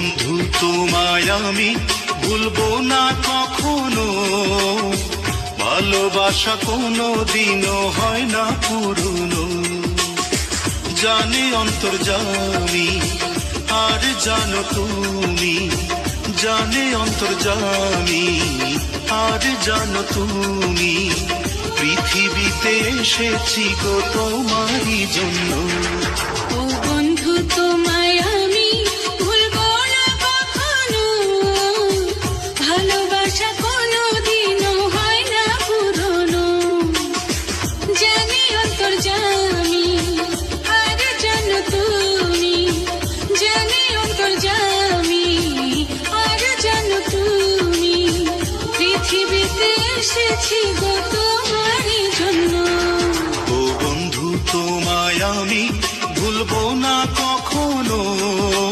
বন্ধু তোমায় আমি ভুলবো না কখনো, ভালোবাসা কোনো দিনও হয় না পুরনো। জানে অন্তর্যামী আর জানো তুমি, জানে অন্তর্যামী আর জানো তুমি, পৃথিবীতে এসেছি গো তোমারই জন্য। ও বন্ধু তোমায় আমি ভুলবো না কখনো, ভালোবাসা কোনো দিনও হয় না পুরনো। জানি অন্তর্যামী আর জানো তুমি, জানি অন্তর্যামী আর জানো তুমি, পৃথিবীতে এসেছি গো।